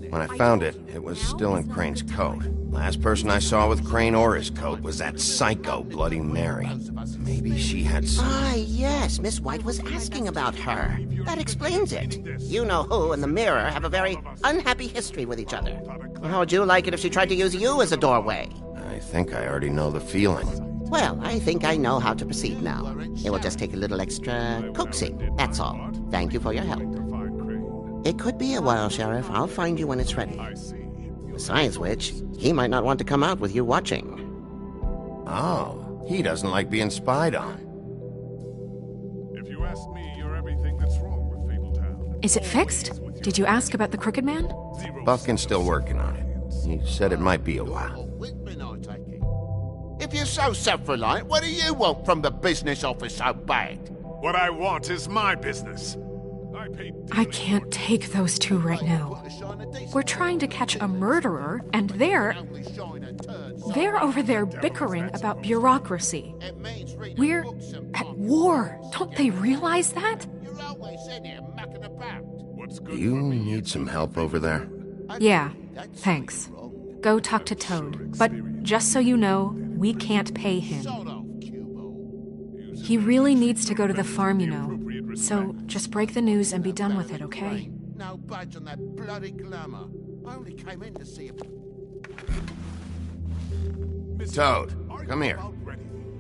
When I found it, it was still in Crane's coat. Last person I saw with Crane or his coat was that psycho Bloody Mary. Maybe she had some... Ah, yes, Miss White was asking about her. That explains it. You know who and the Mirror have a very unhappy history with each other. How would you like it if she tried to use you as a doorway? I think I already know the feeling. Well, I think I know how to proceed now. It will just take a little extra coaxing, that's all. Thank you for your help. It could be a while, Sheriff. I'll find you when it's ready. Besides which, he might not want to come out with you watching. Oh, he doesn't like being spied on. If you ask me, you're everything that's wrong with Fabletown. Is it fixed? Did you ask about the Crooked Man? Buckin's still working on it. He said it might be a while. If you're so self-reliant, what do you want from the business office so bad? What I want is my business. I can't take those two right now. We're trying to catch a murderer, and they're over there bickering about bureaucracy. We're at war. Don't they realize that? You need some help over there? Yeah, thanks. Go talk to Toad. But just so you know, we can't pay him. He really needs to go to the farm, you know. So just break the news and be done with it, okay? No budge on that bloody glamour. I only came in to see Toad, come here.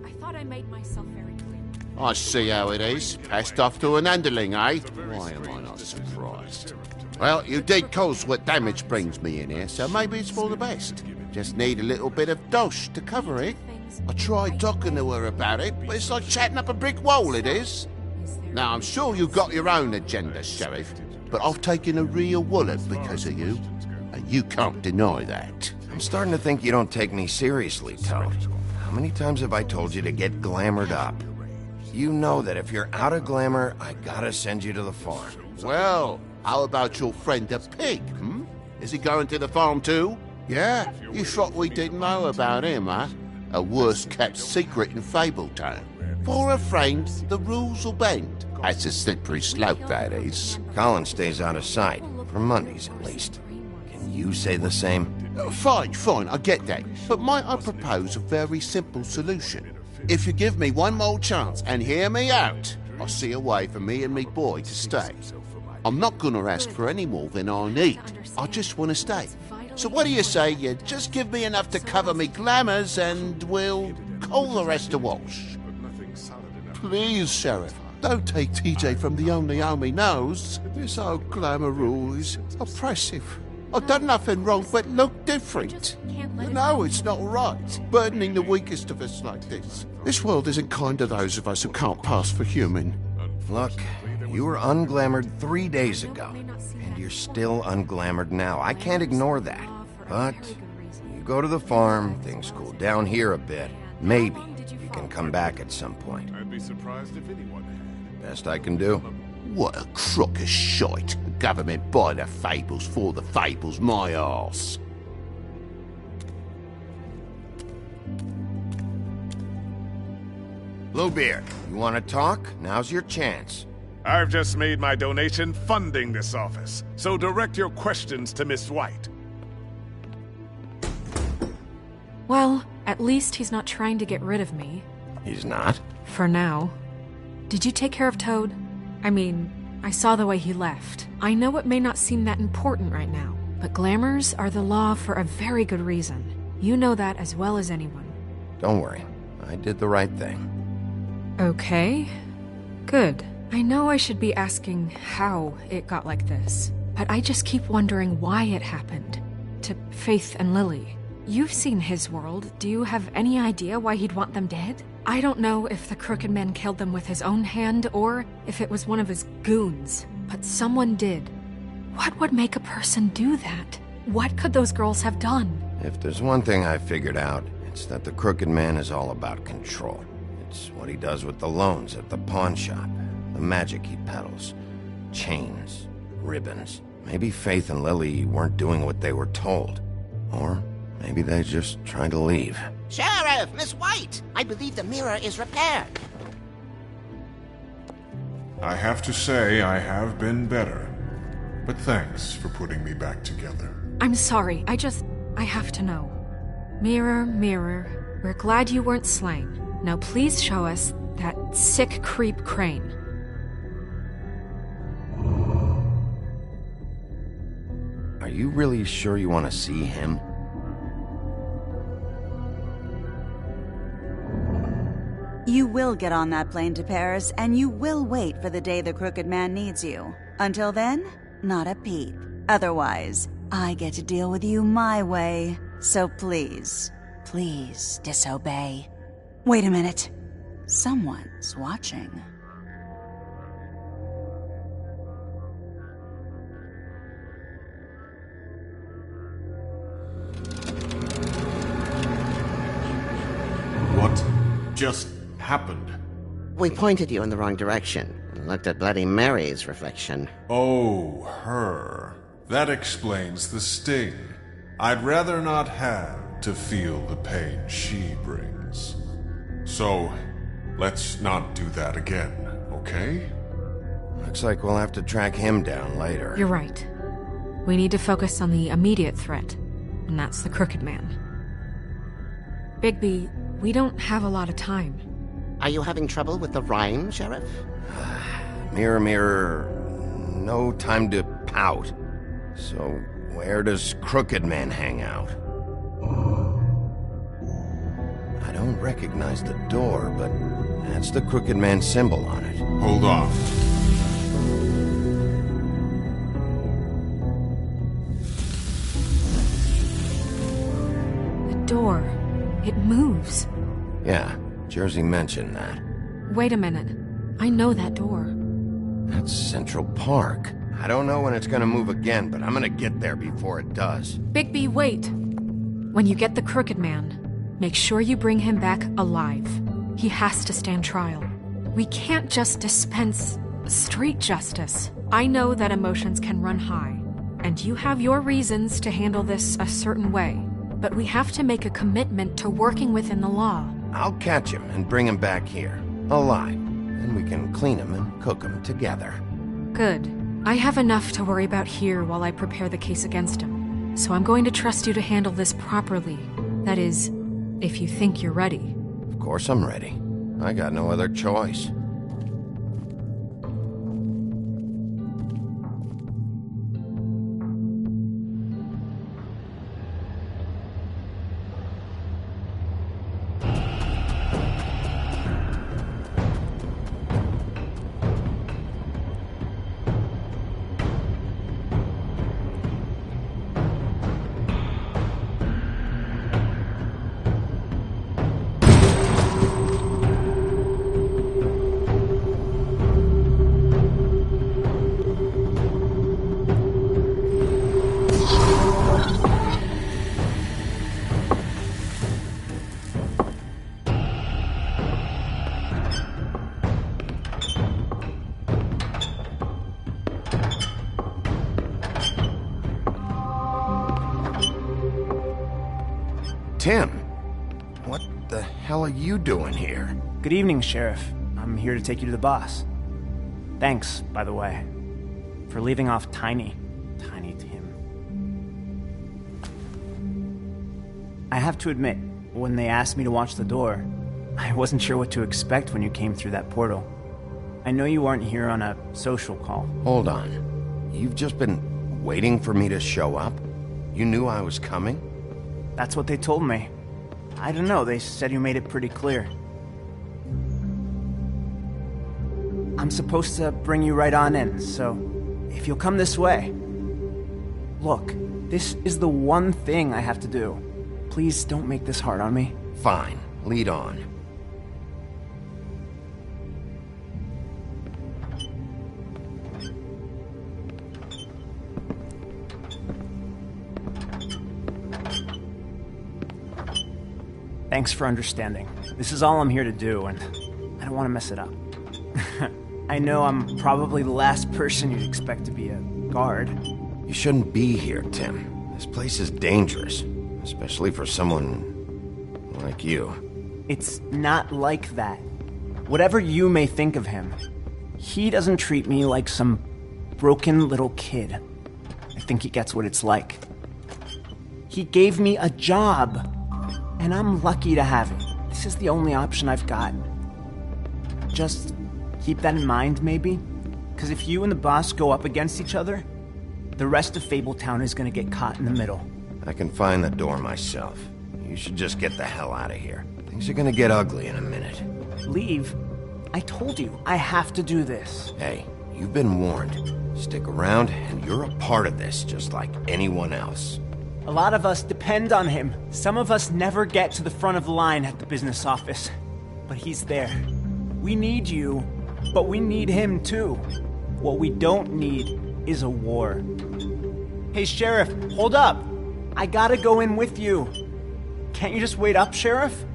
I thought I made myself very clear. I see how it is. Passed off to an underling, eh? Why am I not surprised? Well, you did cause what damage brings me in here, so maybe it's for the best. Just need a little bit of dosh to cover it. I tried talking to her about it, but it's like chatting up a brick wall, it is. Now, I'm sure you've got your own agenda, Sheriff, but I've taken a real wallet because of you, and you can't deny that. I'm starting to think you don't take me seriously, Toad. How many times have I told you to get glamored up? You know that if you're out of glamour, I gotta send you to the farm. Well, how about your friend the pig, hmm? Is he going to the farm too? Yeah? You thought we didn't know about him, huh? A worst-kept secret in Fabletown. For a friend, the rules will bend. That's a slippery slope, that is. Colin stays out of sight, for Mondays at least. Can you say the same? Fine, I get that. But might I propose a very simple solution? If you give me one more chance and hear me out, I'll see a way for me and me boy to stay. I'm not gonna ask for any more than I need. I just want to stay. So what do you say you just give me enough to cover me glamours and we'll call the rest a wash? Please, Sheriff, don't take TJ from the only home he knows. This old glamour rule is oppressive. I've done nothing wrong but look different. No, it's not right, burdening the weakest of us like this. This world isn't kind to those of us who can't pass for human. Look, you were unglamored 3 days ago, and you're still unglamored now. I can't ignore that. But you go to the farm, things cool down here a bit. Maybe you can come back at some point. I'd be surprised if anyone had. Best I can do. What a crock of shite. The government by the fables, for the fables, my arse. Bluebeard, you want to talk? Now's your chance. I've just made my donation funding this office, so direct your questions to Miss White. Well, at least he's not trying to get rid of me. He's not? For now. Did you take care of Toad? I mean, I saw the way he left. I know it may not seem that important right now, but glamours are the law for a very good reason. You know that as well as anyone. Don't worry. I did the right thing. Okay. Good. I know I should be asking how it got like this, but I just keep wondering why it happened. To Faith and Lily. You've seen his world. Do you have any idea why he'd want them dead? I don't know if the Crooked Man killed them with his own hand or if it was one of his goons, but someone did. What would make a person do that? What could those girls have done? If there's one thing I figured out, It's that the Crooked Man is all about control. It's what he does with the loans at the pawn shop, the magic he peddles, chains, ribbons. Maybe Faith and Lily weren't doing what they were told. Or maybe they just tried to leave. Sheriff, Miss White! I believe the mirror is repaired. I have to say I have been better. But thanks for putting me back together. I'm sorry, I have to know. Mirror, mirror, we're glad you weren't slain. Now please show us that sick creep Crane. Are you really sure you want to see him? You will get on that plane to Paris, and you will wait for the day the Crooked Man needs you. Until then, not a peep. Otherwise, I get to deal with you my way. So please, please disobey. Wait a minute. Someone's watching. What just happened? We pointed you in the wrong direction and looked at Bloody Mary's reflection. Oh, her. That explains the sting. I'd rather not have to feel the pain she brings. So, let's not do that again, okay? Looks like we'll have to track him down later. You're right. We need to focus on the immediate threat, and that's the Crooked Man. Bigby, we don't have a lot of time. Are you having trouble with the rhyme, Sheriff? Mirror, mirror, no time to pout. So, where does Crooked Man hang out? I don't recognize the door, but that's the Crooked Man symbol on it. Hold on. The door. It moves. Yeah, Jersey mentioned that. Wait a minute. I know that door. That's Central Park. I don't know when it's gonna move again, but I'm gonna get there before it does. Bigby, wait! When you get the Crooked Man, make sure you bring him back alive. He has to stand trial. We can't just dispense street justice. I know that emotions can run high, and you have your reasons to handle this a certain way, but we have to make a commitment to working within the law. I'll catch him and bring him back here, alive, and we can clean him and cook him together. Good. I have enough to worry about here while I prepare the case against him. So I'm going to trust you to handle this properly. That is, if you think you're ready. Of course I'm ready. I got no other choice. Tim, what the hell are you doing here? Good evening, Sheriff. I'm here to take you to the boss. Thanks, by the way, for leaving off Tiny Tim. I have to admit, when they asked me to watch the door, I wasn't sure what to expect when you came through that portal. I know you aren't here on a social call. Hold on. You've just been waiting for me to show up? You knew I was coming? That's what they told me. I don't know, they said you made it pretty clear. I'm supposed to bring you right on in, so if you'll come this way. Look, this is the one thing I have to do. Please don't make this hard on me. Fine, lead on. Thanks for understanding. This is all I'm here to do, and I don't want to mess it up. I know I'm probably the last person you'd expect to be a guard. You shouldn't be here, Tim. This place is dangerous, especially for someone like you. It's not like that. Whatever you may think of him, he doesn't treat me like some broken little kid. I think he gets what it's like. He gave me a job, and I'm lucky to have it. This is the only option I've got. Just keep that in mind, maybe? Because if you and the boss go up against each other, the rest of Fabletown is going to get caught in the middle. I can find the door myself. You should just get the hell out of here. Things are going to get ugly in a minute. Leave? I told you, I have to do this. Hey, you've been warned. Stick around, and you're a part of this, just like anyone else. A lot of us depend on him. Some of us never get to the front of the line at the business office. But he's there. We need you, but we need him too. What we don't need is a war. Hey, Sheriff, hold up. I gotta go in with you. Can't you just wait up, Sheriff?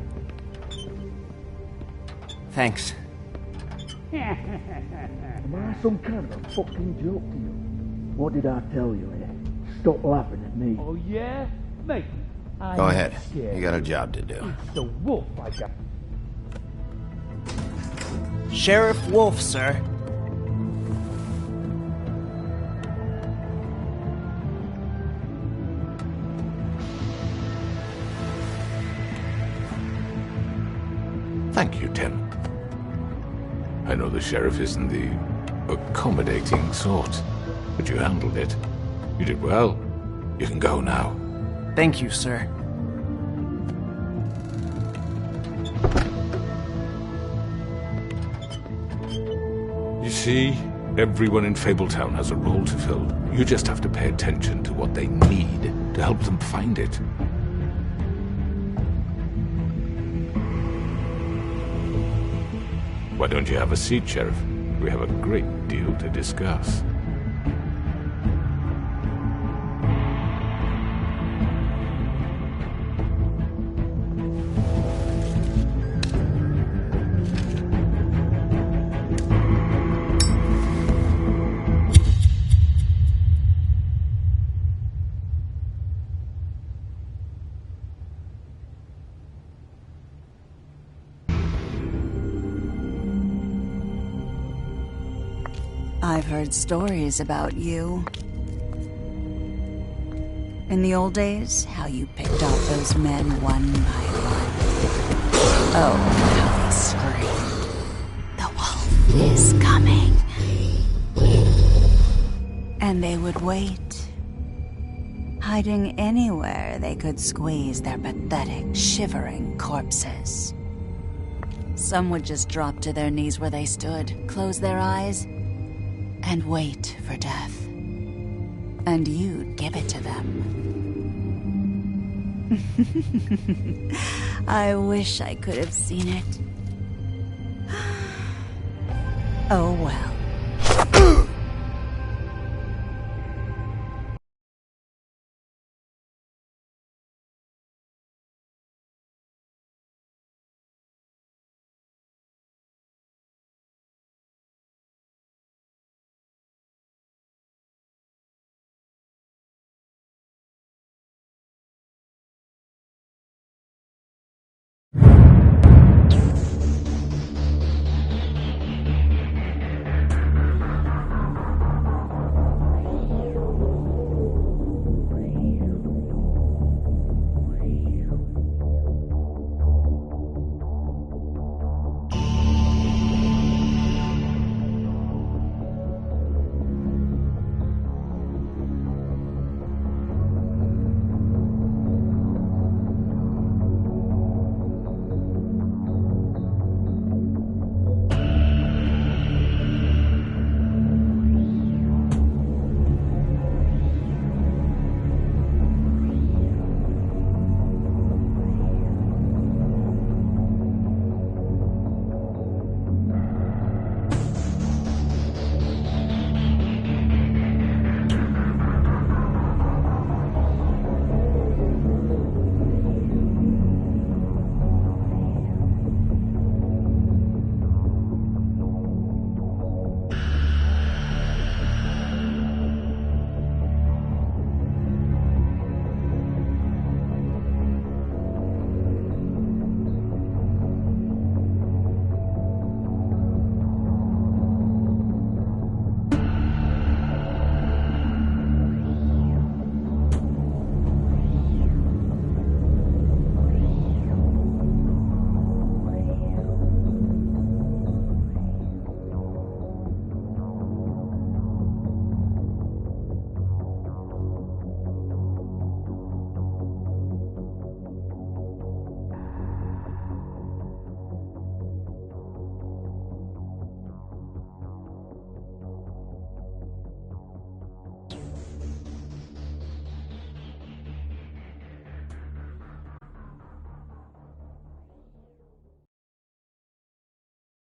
Thanks. Am I some kind of a fucking joke to you? What did I tell you, eh? Stop laughing at me. Oh, yeah? Mate, Go ahead. You got a job to do. It's the wolf I got. Sheriff Wolf, sir. Thank you, Tim. I know the sheriff isn't the accommodating sort, but you handled it. You did well. You can go now. Thank you, sir. You see, everyone in Fabletown has a role to fill. You just have to pay attention to what they need to help them find it. Why don't you have a seat, Sheriff? We have a great deal to discuss. I've heard stories about you. In the old days, how you picked off those men one by one. Oh, how they screamed. The wolf is coming. And they would wait, hiding anywhere they could squeeze their pathetic, shivering corpses. Some would just drop to their knees where they stood, close their eyes, and wait for death. And you'd give it to them. I wish I could have seen it. Oh well.